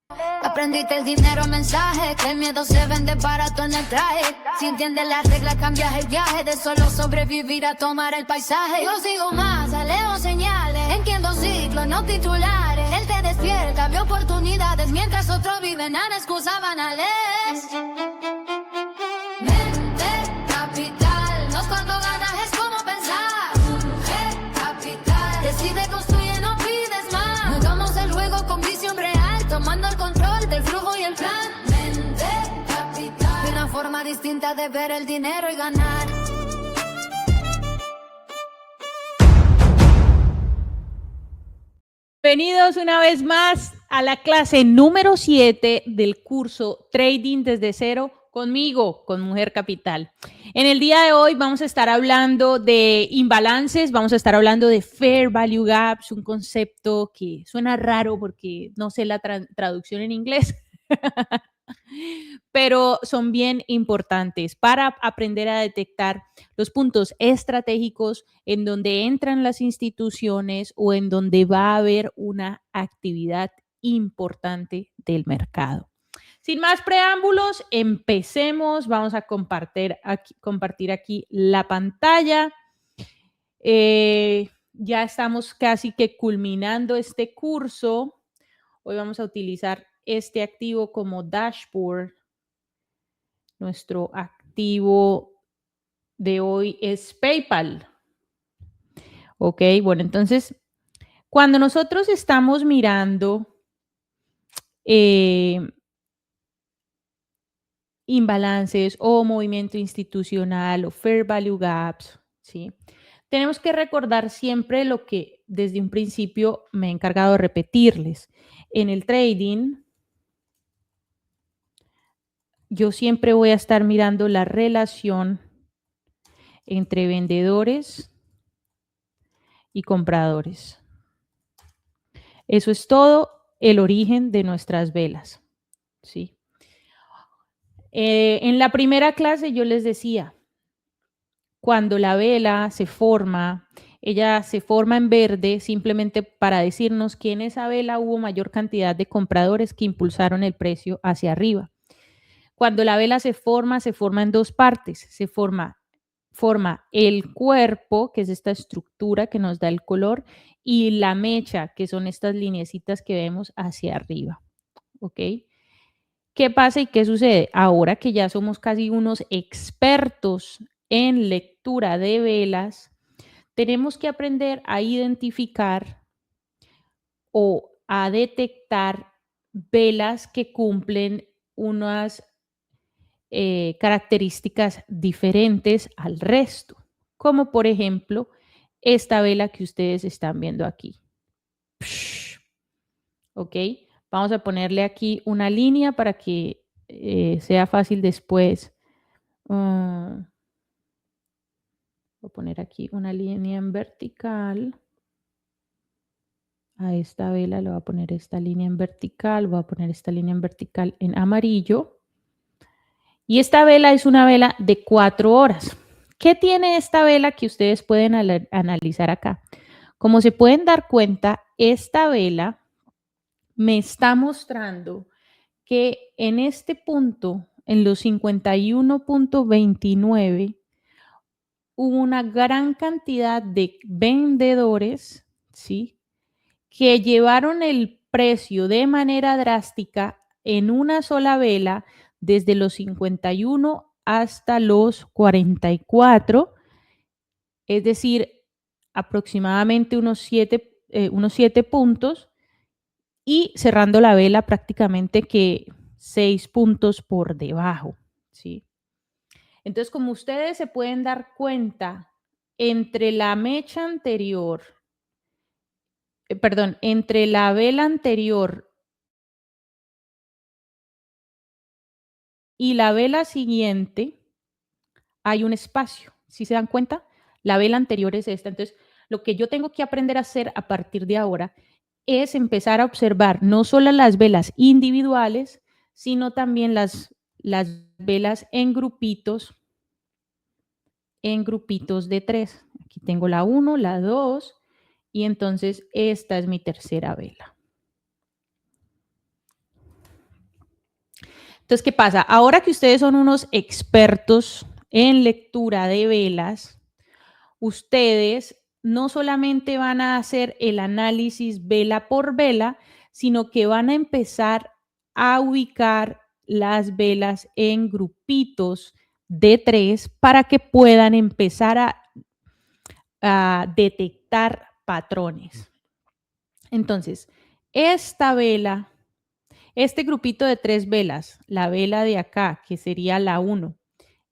Aprendiste el dinero mensaje, que el miedo se vende barato en el traje. Si entiendes las reglas cambias el viaje, de solo sobrevivir a tomar el paisaje. Yo sigo más, leo señales, entiendo ciclos, no titulares. Él te despierta, ve oportunidades, mientras otros viven a excusas banales. Mente capital, no es cuando ganas, es como pensar. Capital, decide, construye, no pides más. Hagamos el juego con visión real, tomando el control del flujo y el plan. Mente capital, una forma distinta de ver el dinero y ganar. Bienvenidos una vez más a la clase número 7 del curso Trading desde cero conmigo, con Mujer Capital. En el día de hoy vamos a estar hablando de imbalances, vamos a estar hablando de Fair Value Gaps, un concepto que suena raro porque no sé la traducción en inglés, pero son bien importantes para aprender a detectar los puntos estratégicos en donde entran las instituciones o en donde va a haber una actividad importante del mercado. Sin más preámbulos, empecemos. Vamos a compartir aquí la pantalla. Ya estamos casi que culminando este curso. Hoy vamos a utilizar este activo como dashboard. Nuestro activo de hoy es PayPal. Ok, bueno, entonces, cuando nosotros estamos mirando imbalances o movimiento institucional o fair value gaps, ¿sí? Tenemos que recordar siempre lo que desde un principio me he encargado de repetirles. En el trading, yo siempre voy a estar mirando la relación entre vendedores y compradores. Eso es todo el origen de nuestras velas, ¿sí? En la primera clase yo les decía, cuando la vela se forma, ella se forma en verde simplemente para decirnos que en esa vela hubo mayor cantidad de compradores que impulsaron el precio hacia arriba. Cuando la vela se forma en dos partes. Se forma el cuerpo, que es esta estructura que nos da el color, y la mecha, que son estas lineecitas que vemos hacia arriba. ¿Ok? ¿Qué pasa y qué sucede? Ahora que ya somos casi unos expertos en lectura de velas, tenemos que aprender a identificar o a detectar velas que cumplen unas características diferentes al resto, como por ejemplo esta vela que ustedes están viendo aquí. ¿Ok? Vamos a ponerle aquí una línea para que sea fácil después. Voy a poner aquí una línea en vertical. A esta vela le voy a poner esta línea en vertical. Voy a poner esta línea en vertical en amarillo. Y esta vela es una vela de 4 horas. ¿Qué tiene esta vela que ustedes pueden analizar acá? Como se pueden dar cuenta, esta vela me está mostrando que en este punto, en los 51.29, hubo una gran cantidad de vendedores, ¿sí?, que llevaron el precio de manera drástica en una sola vela desde los 51 hasta los 44, es decir, aproximadamente unos 7 puntos, y cerrando la vela prácticamente que 6 puntos por debajo, ¿sí? Entonces, como ustedes se pueden dar cuenta, entre la mecha anterior, entre la vela anterior y la vela siguiente hay un espacio. ¿Sí se dan cuenta? La vela anterior es esta. Entonces, lo que yo tengo que aprender a hacer a partir de ahora es empezar a observar no solo las velas individuales, sino también las velas en grupitos de 3. Aquí tengo la 1, la 2, y entonces esta es mi tercera vela. Entonces, ¿qué pasa? Ahora que ustedes son unos expertos en lectura de velas, ustedes no solamente van a hacer el análisis vela por vela, sino que van a empezar a ubicar las velas en grupitos de 3 para que puedan empezar a detectar patrones. Entonces, esta vela, este grupito de 3 velas, la vela de acá, que sería la 1,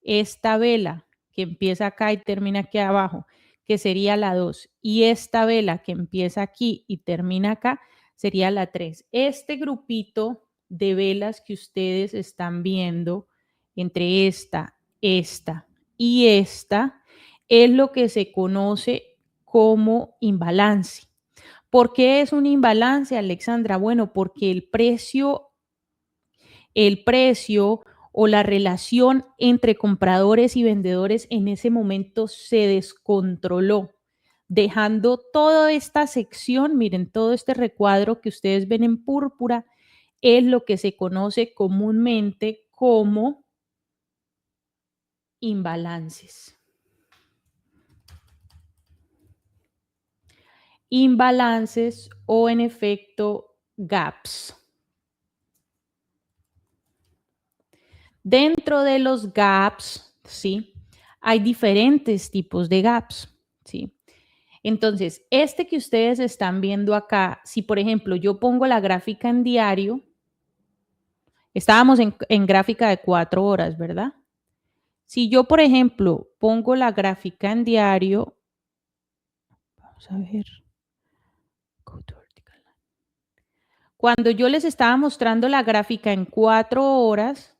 esta vela que empieza acá y termina aquí abajo, que sería la 2, y esta vela que empieza aquí y termina acá, sería la 3. Este grupito de velas que ustedes están viendo entre esta y esta es lo que se conoce como imbalance. ¿Por qué es un imbalance, Alexandra? Bueno, porque el precio o la relación entre compradores y vendedores en ese momento se descontroló, dejando toda esta sección, miren, todo este recuadro que ustedes ven en púrpura, es lo que se conoce comúnmente como imbalances. Imbalances o en efecto gaps. Dentro de los gaps, ¿sí? Hay diferentes tipos de gaps, ¿sí? Entonces, este que ustedes están viendo acá, si por ejemplo yo pongo la gráfica en diario, estábamos en gráfica de 4 horas, ¿verdad? Si yo, por ejemplo, pongo la gráfica en diario, vamos a ver, cuando yo les estaba mostrando la gráfica en 4 horas,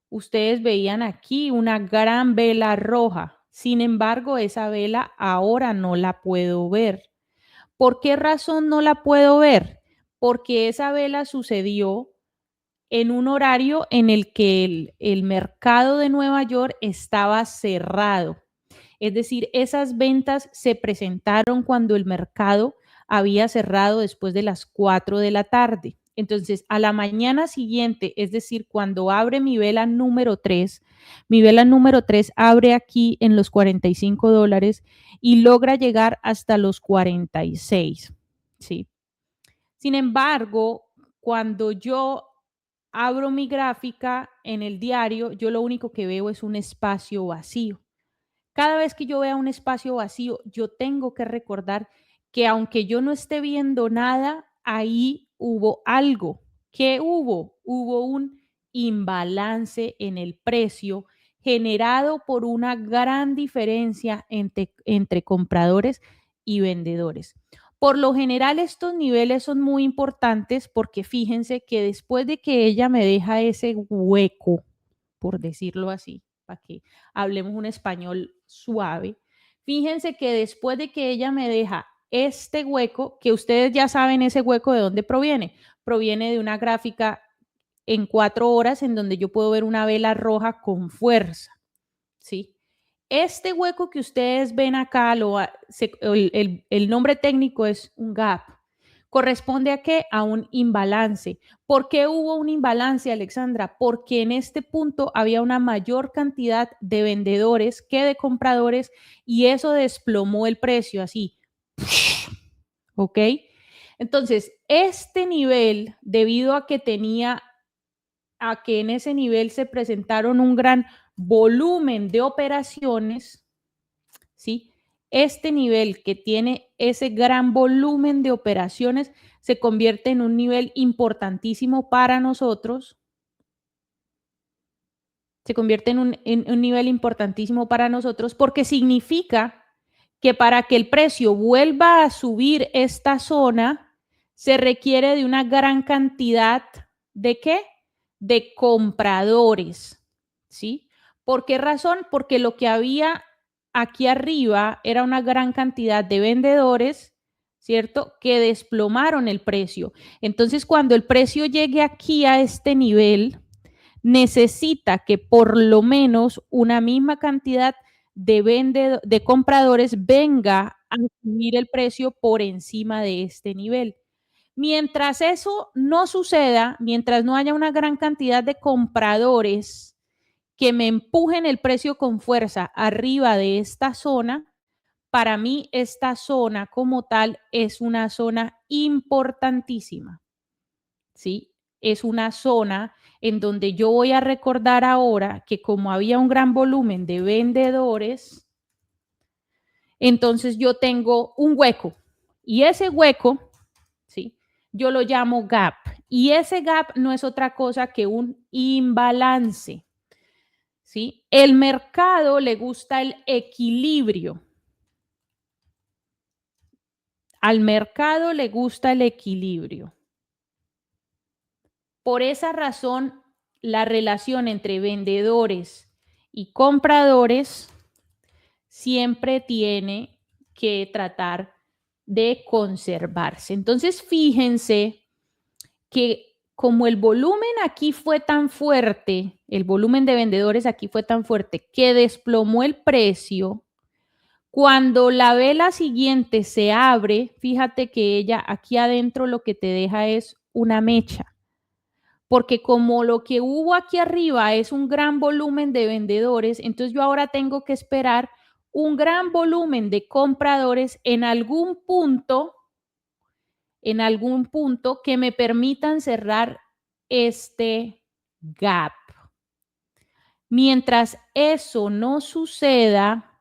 ustedes veían aquí una gran vela roja. Sin embargo, esa vela ahora no la puedo ver. ¿Por qué razón no la puedo ver? Porque esa vela sucedió en un horario en el que el mercado de Nueva York estaba cerrado. Es decir, esas ventas se presentaron cuando el mercado había cerrado después de las 4 de la tarde. Entonces, a la mañana siguiente, es decir, cuando abre mi vela número 3, mi vela número 3 abre aquí en los $45 y logra llegar hasta los 46. ¿Sí? Sin embargo, cuando yo abro mi gráfica en el diario, yo lo único que veo es un espacio vacío. Cada vez que yo vea un espacio vacío, yo tengo que recordar que aunque yo no esté viendo nada, ahí hubo algo. ¿Qué hubo? Hubo un imbalance en el precio generado por una gran diferencia entre compradores y vendedores. Por lo general, estos niveles son muy importantes porque fíjense que después de que ella me deja ese hueco, por decirlo así, para que hablemos un español suave, fíjense que después de que ella me deja este hueco, que ustedes ya saben ese hueco de dónde proviene, proviene de una gráfica en 4 horas en donde yo puedo ver una vela roja con fuerza, ¿sí? Este hueco que ustedes ven acá, el nombre técnico es un gap. ¿Corresponde a qué? A un imbalance. ¿Por qué hubo un imbalance, Alexandra? Porque en este punto había una mayor cantidad de vendedores que de compradores y eso desplomó el precio así. ¿Ok? Entonces, este nivel, debido a que en ese nivel se presentaron un gran volumen de operaciones, ¿sí? Este nivel que tiene ese gran volumen de operaciones se convierte en un nivel importantísimo para nosotros. Se convierte en un nivel importantísimo para nosotros porque significa que para que el precio vuelva a subir esta zona, se requiere de una gran cantidad de ¿qué? De compradores, ¿sí? ¿Por qué razón? Porque lo que había aquí arriba era una gran cantidad de vendedores, ¿cierto? Que desplomaron el precio. Entonces, cuando el precio llegue aquí a este nivel, necesita que por lo menos una misma cantidad de compradores venga a subir el precio por encima de este nivel. Mientras eso no suceda, mientras no haya una gran cantidad de compradores que me empujen el precio con fuerza arriba de esta zona, para mí esta zona como tal es una zona importantísima, ¿sí? Es una zona en donde yo voy a recordar ahora que como había un gran volumen de vendedores, entonces yo tengo un hueco y ese hueco, ¿sí? Yo lo llamo gap y ese gap no es otra cosa que un imbalance, ¿sí? El mercado le gusta el equilibrio. Al mercado le gusta el equilibrio. Por esa razón, la relación entre vendedores y compradores siempre tiene que tratar de conservarse. Entonces, fíjense que como el volumen aquí fue tan fuerte, el volumen de vendedores aquí fue tan fuerte que desplomó el precio, cuando la vela siguiente se abre, fíjate que ella aquí adentro lo que te deja es una mecha. Porque como lo que hubo aquí arriba es un gran volumen de vendedores, entonces yo ahora tengo que esperar un gran volumen de compradores en algún punto que me permitan cerrar este gap. Mientras eso no suceda,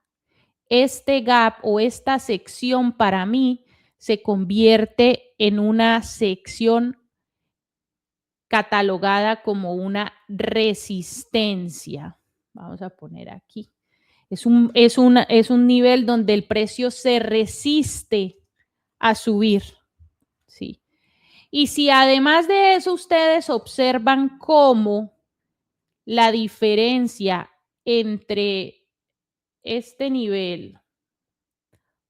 este gap o esta sección para mí se convierte en una sección catalogada como una resistencia. Vamos a poner aquí. Es un nivel donde el precio se resiste a subir. ¿Sí? Y si además de eso ustedes observan cómo la diferencia entre este nivel,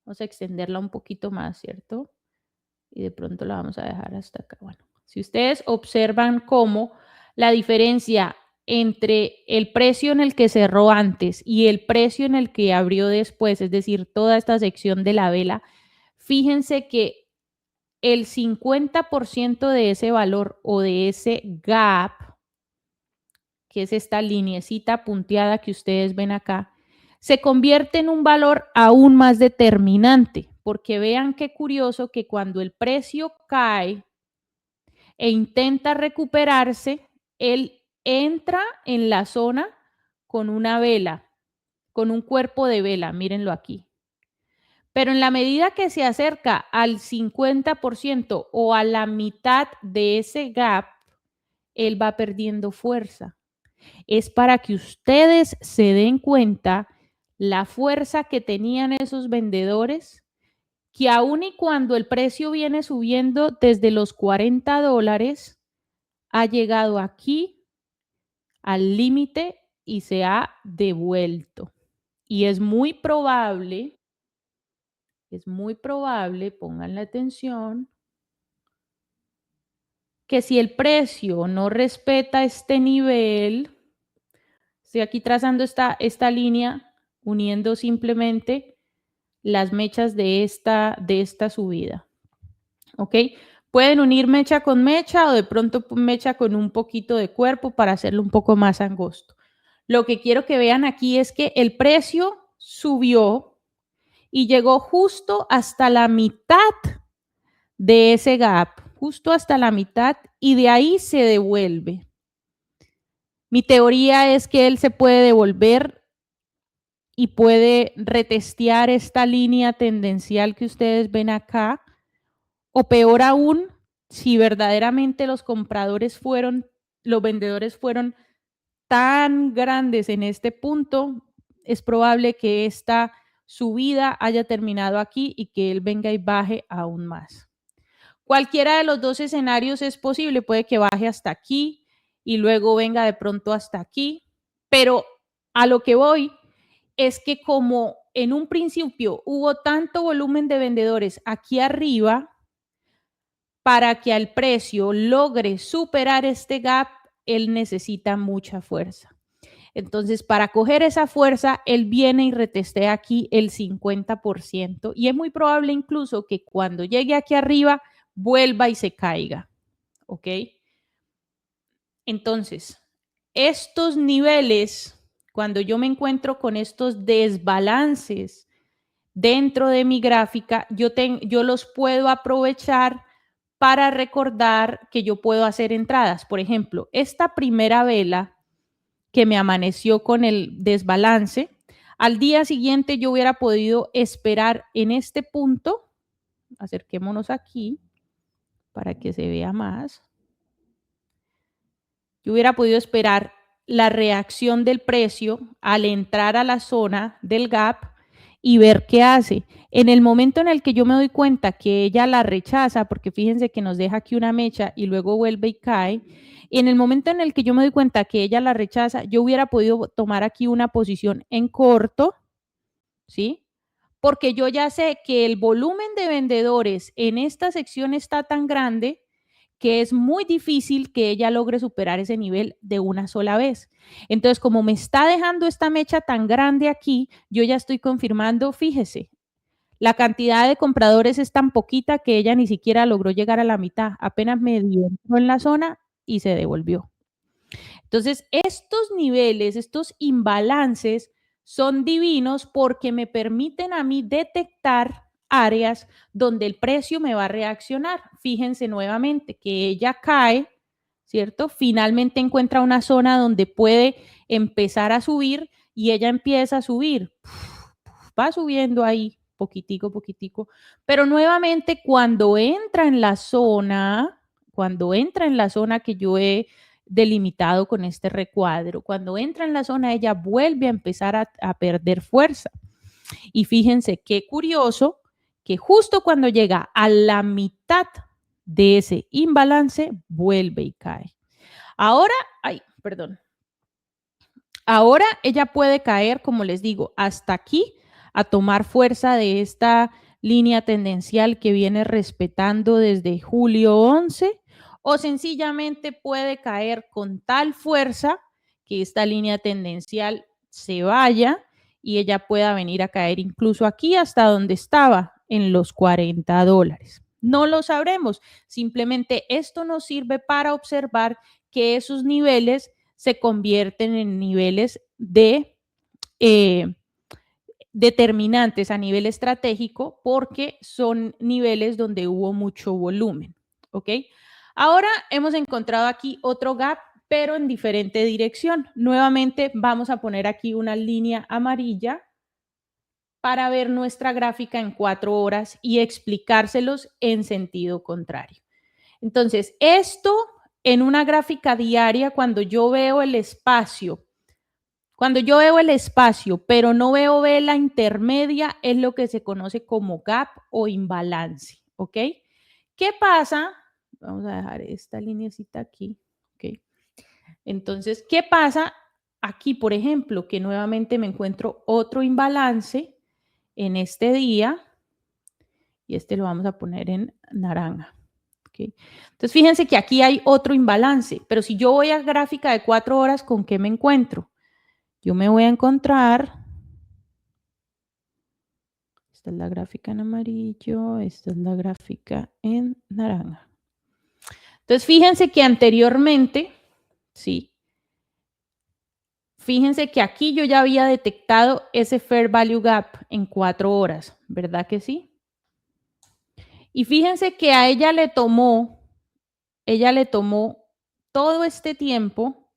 vamos a extenderla un poquito más, ¿cierto? Y de pronto la vamos a dejar hasta acá. Bueno, si ustedes observan cómo la diferencia entre el precio en el que cerró antes y el precio en el que abrió después, es decir, toda esta sección de la vela, fíjense que el 50% de ese valor o de ese gap, que es esta lineecita punteada que ustedes ven acá, se convierte en un valor aún más determinante, porque vean qué curioso que cuando el precio cae e intenta recuperarse, él entra en la zona con una vela, con un cuerpo de vela, mírenlo aquí. Pero en la medida que se acerca al 50% o a la mitad de ese gap, él va perdiendo fuerza. Es para que ustedes se den cuenta la fuerza que tenían esos vendedores, que aun y cuando el precio viene subiendo desde los $40, ha llegado aquí al límite y se ha devuelto. Y es muy probable, pongan la atención, que si el precio no respeta este nivel, estoy aquí trazando esta línea, uniendo simplemente las mechas de esta subida. ¿Ok? Pueden unir mecha con mecha o de pronto mecha con un poquito de cuerpo para hacerlo un poco más angosto. Lo que quiero que vean aquí es que el precio subió y llegó justo hasta la mitad de ese gap, justo hasta la mitad, y de ahí se devuelve. Mi teoría es que él se puede devolver y puede retestear esta línea tendencial que ustedes ven acá, o peor aún, si verdaderamente los vendedores fueron tan grandes en este punto, es probable que esta subida haya terminado aquí y que él venga y baje aún más. Cualquiera de los dos escenarios es posible, puede que baje hasta aquí y luego venga de pronto hasta aquí, pero a lo que voy es que como en un principio hubo tanto volumen de vendedores aquí arriba, para que al precio logre superar este gap, él necesita mucha fuerza. Entonces, para coger esa fuerza, él viene y retestea aquí el 50% y es muy probable incluso que cuando llegue aquí arriba vuelva y se caiga, ¿ok? Entonces, estos niveles, cuando yo me encuentro con estos desbalances dentro de mi gráfica, yo los puedo aprovechar para recordar que yo puedo hacer entradas. Por ejemplo, esta primera vela que me amaneció con el desbalance, al día siguiente yo hubiera podido esperar en este punto, acerquémonos aquí para que se vea más, yo hubiera podido esperar la reacción del precio al entrar a la zona del gap y ver qué hace. En el momento en el que yo me doy cuenta que ella la rechaza, porque fíjense que nos deja aquí una mecha y luego vuelve y cae, en el momento en el que yo me doy cuenta que ella la rechaza, yo hubiera podido tomar aquí una posición en corto, ¿sí? Porque yo ya sé que el volumen de vendedores en esta sección está tan grande que es muy difícil que ella logre superar ese nivel de una sola vez. Entonces, como me está dejando esta mecha tan grande aquí, yo ya estoy confirmando, fíjese, la cantidad de compradores es tan poquita que ella ni siquiera logró llegar a la mitad, apenas medio entró en la zona y se devolvió. Entonces, estos niveles, estos imbalances son divinos porque me permiten a mí detectar áreas donde el precio me va a reaccionar. Fíjense nuevamente que ella cae, ¿cierto? Finalmente encuentra una zona donde puede empezar a subir y ella empieza a subir. Va subiendo ahí poquitico, poquitico, pero nuevamente cuando entra en la zona que yo he delimitado con este recuadro, cuando entra en la zona ella vuelve a empezar a perder fuerza. Y fíjense qué curioso que justo cuando llega a la mitad de ese imbalance, vuelve y cae. Ahora, ahora ella puede caer, como les digo, hasta aquí a tomar fuerza de esta línea tendencial que viene respetando desde julio 11 o sencillamente puede caer con tal fuerza que esta línea tendencial se vaya y ella pueda venir a caer incluso aquí hasta donde estaba, en los $40. No lo sabremos, simplemente esto nos sirve para observar que esos niveles se convierten en niveles de determinantes a nivel estratégico porque son niveles donde hubo mucho volumen, ¿ok? Ahora hemos encontrado aquí otro gap, pero en diferente dirección. Nuevamente vamos a poner aquí una línea amarilla para ver nuestra gráfica en 4 horas y explicárselos en sentido contrario. Entonces, esto en una gráfica diaria, cuando yo veo el espacio, pero no veo vela intermedia, es lo que se conoce como gap o imbalance, ¿ok? ¿Qué pasa? Vamos a dejar esta linecita aquí, ¿ok? Entonces, ¿qué pasa aquí, por ejemplo? Que nuevamente me encuentro otro imbalance en este día y este lo vamos a poner en naranja. ¿Okay? Entonces, fíjense que aquí hay otro imbalance, pero si yo voy a gráfica de 4 horas, ¿con qué me encuentro? Yo me voy a encontrar, esta es la gráfica en amarillo, esta es la gráfica en naranja. Entonces, fíjense que anteriormente, sí, fíjense que aquí yo ya había detectado ese Fair Value Gap en 4 horas, ¿verdad que sí? Y fíjense que a ella le tomó todo este tiempo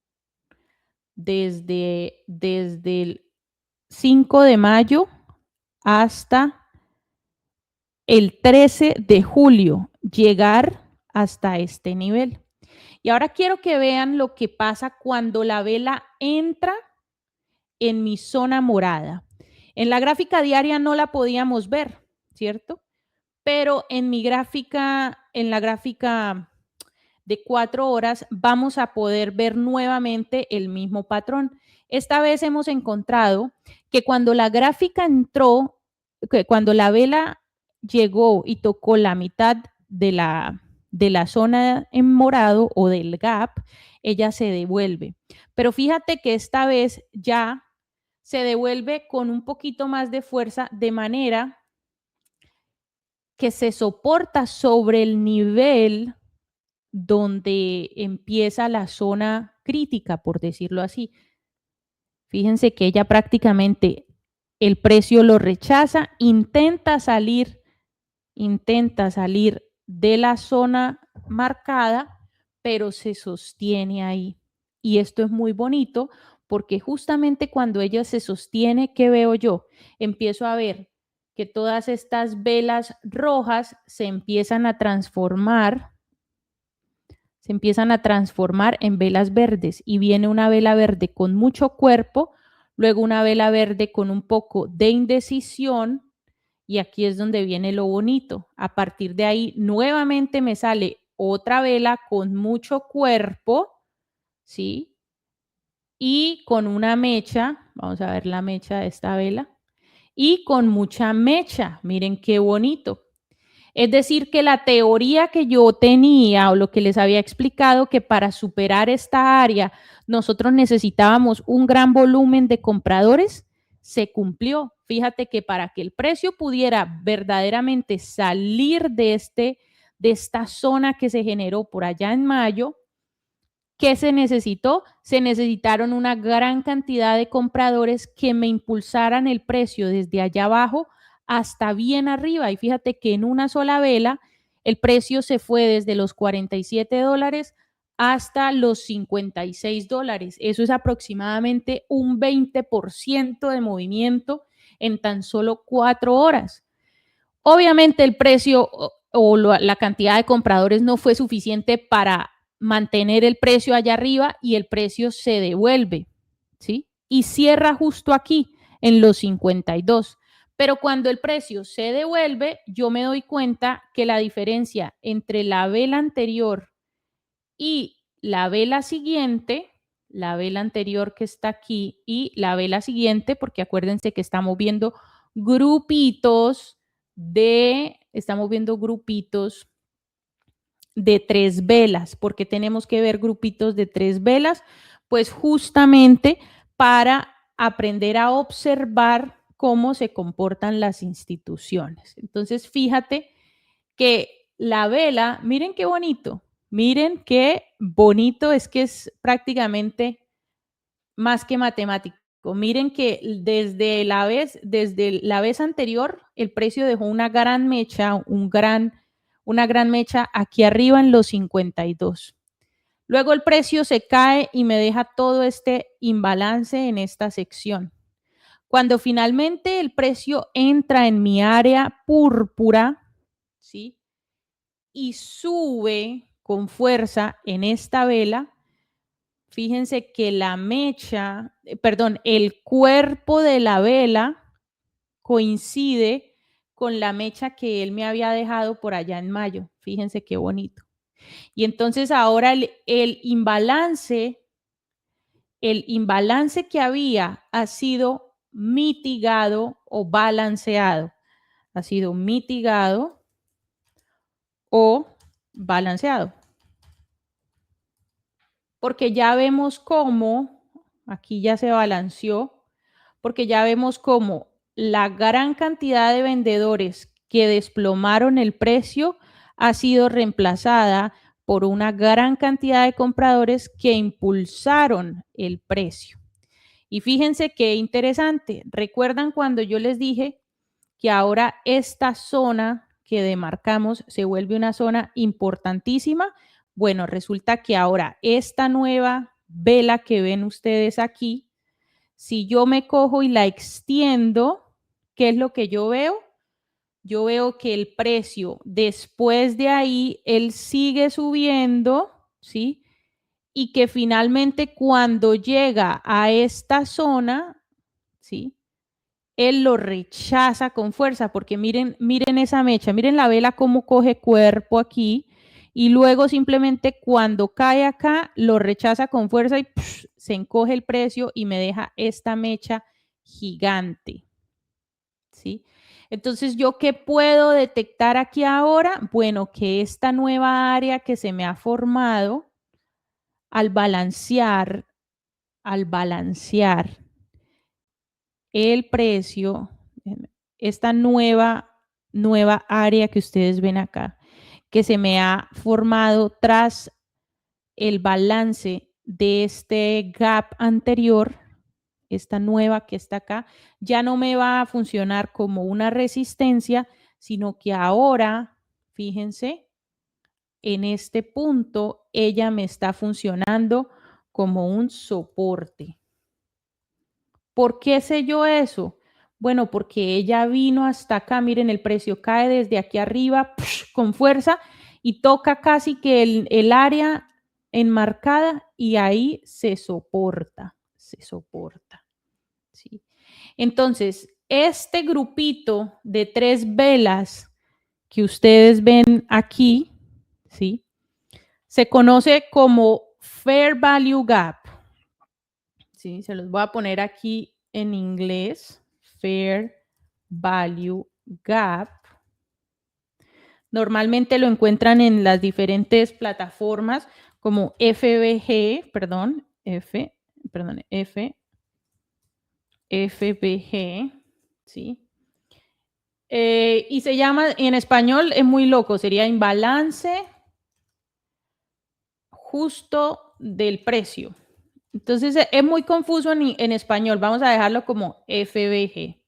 desde el 5 de mayo hasta el 13 de julio llegar hasta este nivel. Y ahora quiero que vean lo que pasa cuando la vela entra en mi zona morada. En la gráfica diaria no la podíamos ver, ¿cierto? Pero en la gráfica de 4 horas vamos a poder ver nuevamente el mismo patrón. Esta vez hemos encontrado que cuando la gráfica entró, que cuando la vela llegó y tocó la mitad de la zona en morado o del gap, ella se devuelve. Pero fíjate que esta vez ya se devuelve con un poquito más de fuerza, de manera que se soporta sobre el nivel donde empieza la zona crítica, por decirlo así. Fíjense que ella prácticamente el precio lo rechaza, intenta salir de la zona marcada, pero se sostiene ahí. Y esto es muy bonito porque justamente cuando ella se sostiene, ¿qué veo yo? Empiezo a ver que todas estas velas rojas se empiezan a transformar en velas verdes y viene una vela verde con mucho cuerpo, luego una vela verde con un poco de indecisión y aquí es donde viene lo bonito. A partir de ahí nuevamente me sale otra vela con mucho cuerpo, ¿sí? Y con una mecha, vamos a ver la mecha de esta vela, y con mucha mecha, miren qué bonito. Es decir, que la teoría que yo tenía o lo que les había explicado, que para superar esta área nosotros necesitábamos un gran volumen de compradores, se cumplió. Fíjate que para que el precio pudiera verdaderamente salir de esta zona que se generó por allá en mayo, ¿qué se necesitó? Se necesitaron una gran cantidad de compradores que me impulsaran el precio desde allá abajo hasta bien arriba. Y fíjate que en una sola vela el precio se fue desde los $47 hasta los $56. Eso es aproximadamente un 20% de movimiento en tan solo 4 horas. Obviamente el precio o la cantidad de compradores no fue suficiente para mantener el precio allá arriba y el precio se devuelve, ¿sí? Y cierra justo aquí, en los 52. Pero cuando el precio se devuelve, yo me doy cuenta que la diferencia entre la vela anterior y la vela siguiente, la vela anterior que está aquí y la vela siguiente, porque acuérdense que estamos viendo grupitos de 3 velas. ¿Por qué tenemos que ver grupitos de 3 velas? Pues justamente para aprender a observar cómo se comportan las instituciones. Entonces, fíjate que la vela, miren qué bonito, es que es prácticamente más que matemático. Miren que desde la vez anterior, el precio dejó una gran mecha, una gran mecha aquí arriba en los 52. Luego el precio se cae y me deja todo este imbalance en esta sección. Cuando finalmente el precio entra en mi área púrpura, ¿sí? Y sube con fuerza en esta vela, fíjense que el cuerpo de la vela coincide con la mecha que él me había dejado por allá en mayo. Fíjense qué bonito. Y entonces ahora el imbalance que había ha sido mitigado o balanceado. Ha sido mitigado o balanceado. Porque ya vemos cómo, aquí ya se balanceó, porque ya vemos cómo la gran cantidad de vendedores que desplomaron el precio ha sido reemplazada por una gran cantidad de compradores que impulsaron el precio. Y fíjense qué interesante. ¿Recuerdan cuando yo les dije que ahora esta zona que demarcamos se vuelve una zona importantísima? Bueno, resulta que ahora esta nueva vela que ven ustedes aquí, si yo me cojo y la extiendo, ¿qué es lo que yo veo? Yo veo que el precio después de ahí, él sigue subiendo, ¿sí? Y que finalmente cuando llega a esta zona, ¿sí? Él lo rechaza con fuerza, porque miren esa mecha, miren la vela cómo coge cuerpo aquí, y luego simplemente cuando cae acá, lo rechaza con fuerza y se encoge el precio y me deja esta mecha gigante, ¿sí? Entonces, ¿yo qué puedo detectar aquí ahora? Bueno, que esta nueva área que se me ha formado al balancear el precio, esta nueva nueva área que ustedes ven acá, que se me ha formado tras el balance de este gap anterior, esta nueva que está acá, ya no me va a funcionar como una resistencia, sino que ahora, fíjense, en este punto, ella me está funcionando como un soporte. ¿Por qué sé yo eso? Bueno, porque ella vino hasta acá, miren, el precio cae desde aquí arriba con fuerza y toca casi que el área enmarcada y ahí se soporta, ¿sí? Entonces, este grupito de 3 velas que ustedes ven aquí, ¿sí? Se conoce como Fair Value Gap. ¿Sí? Se los voy a poner aquí en inglés. Fair Value Gap. Normalmente lo encuentran en las diferentes plataformas como FBG, FBG, ¿sí? Y se llama, en español es muy loco, sería imbalance justo del precio. Entonces es muy confuso en español, vamos a dejarlo como FBG,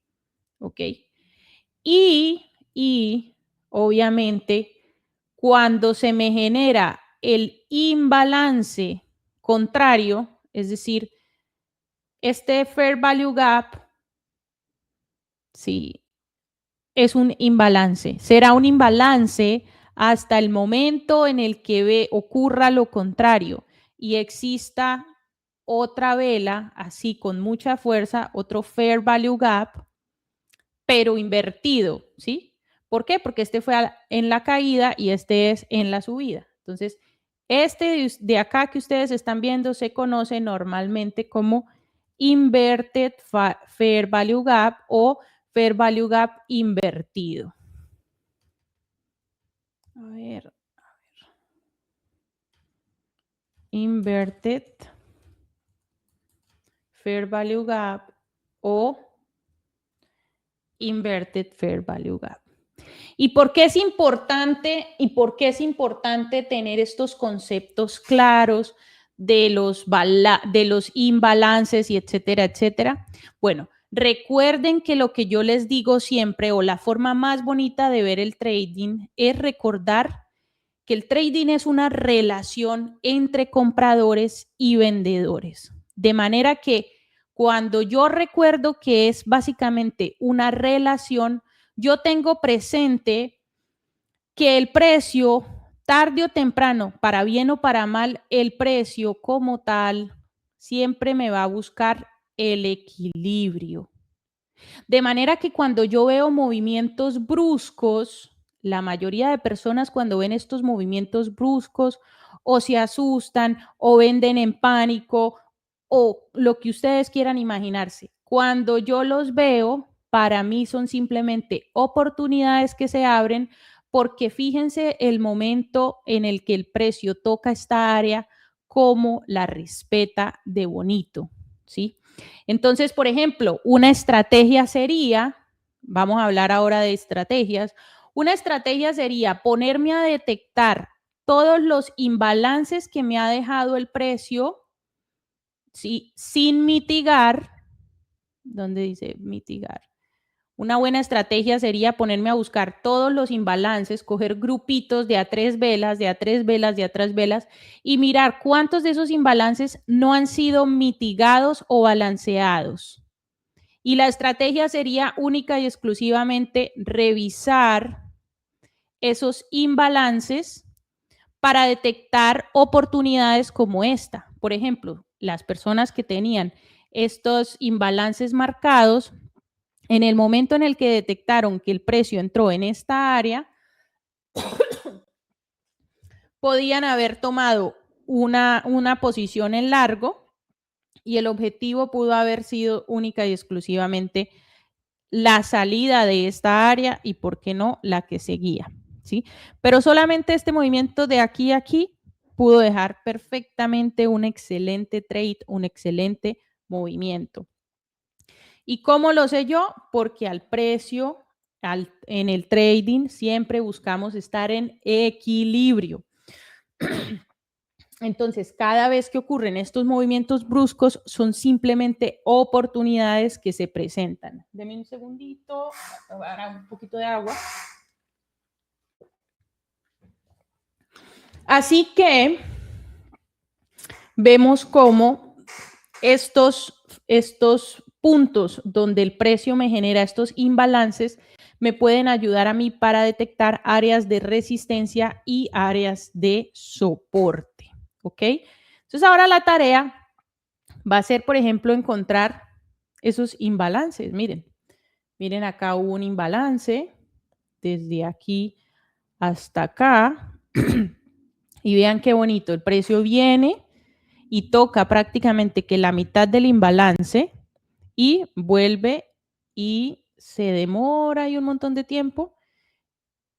¿ok? Y obviamente cuando se me genera el imbalance contrario, es decir, este Fair Value Gap, sí, es un imbalance. Será un imbalance hasta el momento en el que ocurra lo contrario y exista otra vela así con mucha fuerza, otro Fair Value Gap, pero invertido, ¿sí? ¿Por qué? Porque este fue en la caída y este es en la subida. Entonces, este de acá que ustedes están viendo se conoce normalmente como Inverted Fair Value Gap o Fair Value Gap invertido. A ver. Inverted Fair Value Gap o Inverted Fair Value Gap. ¿Y por qué es importante tener estos conceptos claros de los imbalances y etcétera, etcétera? Bueno, recuerden que lo que yo les digo siempre o la forma más bonita de ver el trading es recordar que el trading es una relación entre compradores y vendedores. De manera que cuando yo recuerdo que es básicamente una relación, yo tengo presente que el precio, tarde o temprano, para bien o para mal, el precio como tal siempre me va a buscar el equilibrio. De manera que cuando yo veo movimientos bruscos, la mayoría de personas cuando ven estos movimientos bruscos o se asustan o venden en pánico o lo que ustedes quieran imaginarse. Cuando yo los veo, para mí son simplemente oportunidades que se abren porque fíjense el momento en el que el precio toca esta área, como la respeta de bonito, ¿sí? Entonces, por ejemplo, una estrategia sería, vamos a hablar ahora de estrategias, una estrategia sería ponerme a detectar todos los imbalances que me ha dejado el precio, ¿sí? Sin mitigar, ¿dónde dice mitigar? Una buena estrategia sería ponerme a buscar todos los imbalances, coger grupitos de a 3 velas, de a 3 velas, de a 3 velas y mirar cuántos de esos imbalances no han sido mitigados o balanceados. Y la estrategia sería única y exclusivamente revisar esos imbalances para detectar oportunidades como esta. Por ejemplo, las personas que tenían estos imbalances marcados, en el momento en el que detectaron que el precio entró en esta área, podían haber tomado una posición en largo y el objetivo pudo haber sido única y exclusivamente la salida de esta área y, ¿por qué no?, la que seguía, ¿sí? Pero solamente este movimiento de aquí a aquí pudo dejar perfectamente un excelente trade, un excelente movimiento. ¿Y cómo lo sé yo? Porque al precio en el trading siempre buscamos estar en equilibrio. Entonces, cada vez que ocurren estos movimientos bruscos, son simplemente oportunidades que se presentan. Deme un segundito, voy a dar un poquito de agua. Así que vemos cómo estos puntos donde el precio me genera estos imbalances me pueden ayudar a mí para detectar áreas de resistencia y áreas de soporte. ¿Ok? Entonces ahora la tarea va a ser, por ejemplo, encontrar esos imbalances. Miren acá hubo un imbalance desde aquí hasta acá y vean qué bonito, el precio viene y toca prácticamente que la mitad del imbalance y vuelve y se demora ahí un montón de tiempo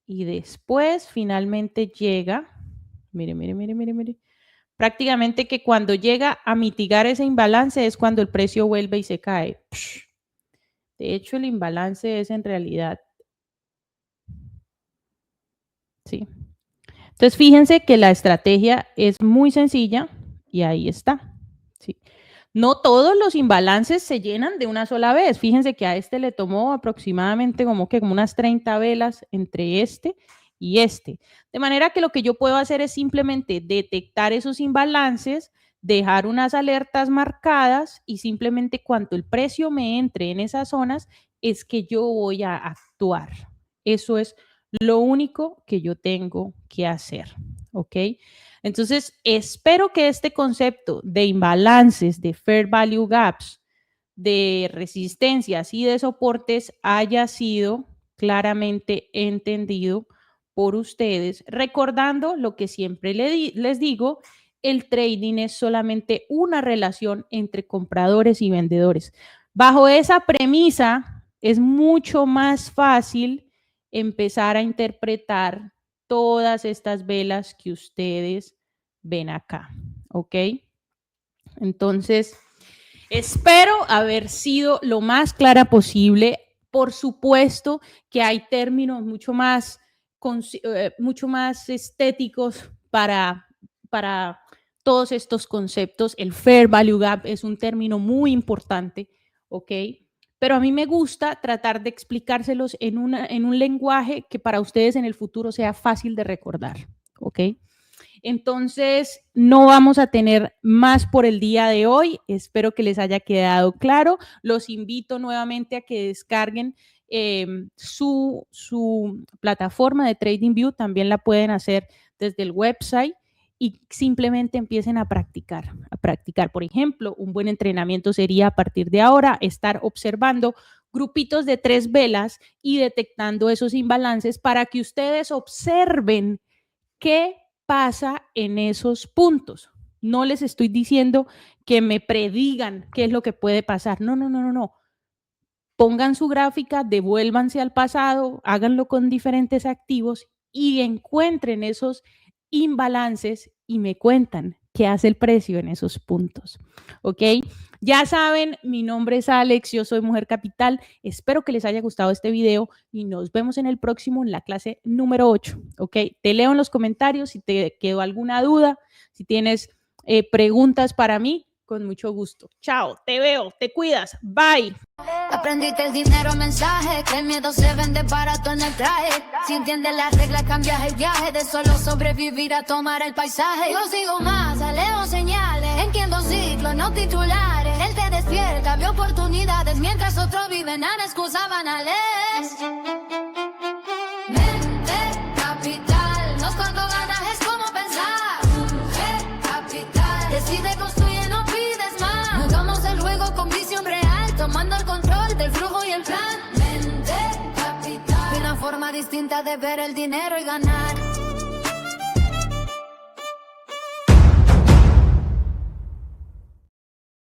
y después finalmente llega, mire, prácticamente que cuando llega a mitigar ese imbalance es cuando el precio vuelve y se cae. De hecho, el imbalance es en realidad, sí. Entonces, fíjense que la estrategia es muy sencilla y ahí está. ¿Sí? No todos los imbalances se llenan de una sola vez. Fíjense que a este le tomó aproximadamente como unas 30 velas entre este y este. De manera que lo que yo puedo hacer es simplemente detectar esos imbalances, dejar unas alertas marcadas y simplemente cuando el precio me entre en esas zonas es que yo voy a actuar. Eso es lo único que yo tengo que hacer, ¿ok? Entonces, espero que este concepto de imbalances, de fair value gaps, de resistencias y de soportes haya sido claramente entendido por ustedes, recordando lo que siempre les digo, el trading es solamente una relación entre compradores y vendedores. Bajo esa premisa, es mucho más fácil empezar a interpretar todas estas velas que ustedes ven acá, ¿ok? Entonces, espero haber sido lo más clara posible. Por supuesto que hay términos mucho más estéticos para todos estos conceptos. El fair value gap es un término muy importante, ¿ok? Pero a mí me gusta tratar de explicárselos en un lenguaje que para ustedes en el futuro sea fácil de recordar, ¿ok? Entonces, no vamos a tener más por el día de hoy. Espero que les haya quedado claro. Los invito nuevamente a que descarguen su plataforma de TradingView. También la pueden hacer desde el website y simplemente empiecen a practicar. Por ejemplo, un buen entrenamiento sería a partir de ahora estar observando grupitos de 3 velas y detectando esos imbalances para que ustedes observen qué pasa en esos puntos. No les estoy diciendo que me predigan qué es lo que puede pasar. No. Pongan su gráfica, devuélvanse al pasado, háganlo con diferentes activos y encuentren esos imbalances y me cuentan qué hace el precio en esos puntos. ¿Ok? Ya saben, mi nombre es Alex, yo soy Mujer Capital. Espero que les haya gustado este video y nos vemos en el próximo, en la clase número 8. ¿Ok? Te leo en los comentarios si te quedó alguna duda, si tienes preguntas para mí, con mucho gusto. Chao, te veo, te cuidas, bye. Aprendiste el dinero mensaje, que el miedo se vende barato en el traje. Si entiendes las reglas cambias el viaje, de solo sobrevivir a tomar el paisaje. Yo sigo más, leo señales, entiendo ciclos, no titulares. Él te despierta, ve oportunidades, mientras otros viven a excusas banales. Mente capital, no es cuando ganas, es como pensar. Mujer capital, decide construir, no pides más. Jugamos el juego con visión real, tomando el control del flujo y el plan. Mente capital, una forma distinta de ver el dinero y ganar.